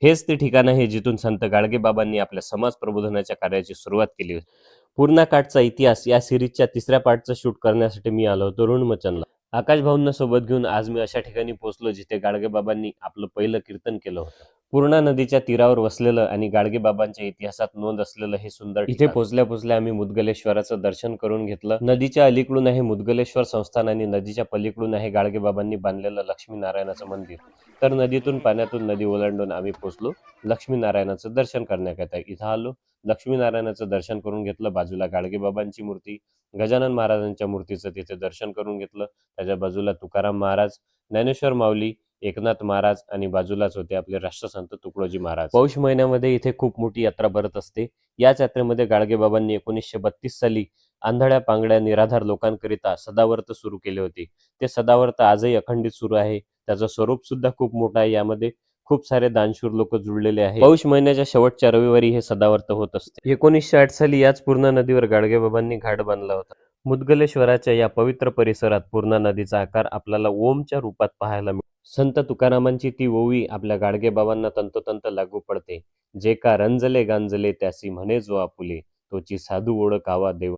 हेच ते ठिकाण आहे जिथून संत गाडगेबाबांनी आपल्या समाज प्रबोधनाच्या कार्याची सुरुवात केली होती. पूर्णा काठचा इतिहास या सिरीजच्या तिसऱ्या पार्टचं शूट करण्यासाठी मी आलो होतो ऋणमचनला. आकाश भाऊंना सोबत घेऊन आज मी अशा ठिकाणी पोहोचलो जिथे गाडगेबाबांनी आपलं पहिलं कीर्तन केलं होतं. पूर्णा नदीच्या तीरावर वसलेलं आणि गाडगेबाबांच्या इतिहासात नोंद असलेलं हे सुंदर इथे पोहोचल्या पोहोचल्या आम्ही मुदगलेश्वराचं दर्शन करून घेतलं. नदीच्या अलीकडून आहे मुदगलेश्वर संस्थान आणि नदीच्या पलीकडून आहे गाडगेबाबांनी बांधलेलं लक्ष्मीनारायणाचं मंदिर. तर नदीतून पाण्यातून नदी ओलांडून आम्ही पोहोचलो लक्ष्मीनारायणाचं दर्शन करण्याकरता. इथं आलो, लक्ष्मीनारायणाचं दर्शन करून घेतलं. बाजूला गाडगेबाबांची मूर्ती, गजानन महाराजांच्या मूर्तीचं तिथे दर्शन करून घेतलं. त्याच्या बाजूला तुकाराम महाराज, ज्ञानेश्वर माऊली, एकनाथ महाराज आणि बाजूलाच होते आपले राष्ट्रसंत तुकडोजी महाराज. पौष महिन्यामध्ये इथे खूप मोठी यात्रा भरत असते. याच यात्रेमध्ये गाडगेबाबांनी 1932 साली आंधळ्या पांगड्या निराधार लोकांकरिता सदावर्त सुरू केले होते. ते सदावर्त आजही अखंडित सुरू आहे. त्याचं स्वरूप सुद्धा खूप मोठं आहे. यामध्ये खूप सारे दानशूर लोक जुळलेले आहेत. पौष महिन्याच्या शेवटच्या रविवारी हे सदावर्त होत असते. 1908 साली याच पूर्णा नदीवर गाडगेबाबांनी घाट बांधला होता. मुदगलेश्वराच्या या पवित्र परिसरात पूर्णा नदीचा आकार आपल्याला ओमच्या रूपात पाहायला मिळतो. संत तुकारामांची ती ओवी आपल्या गाडगेबाबांना तंतोतंत लागू पडते. जे का रंजले गांजले त्यासी म्हणे जो आपुले, तोची साधू ओळखावा देव.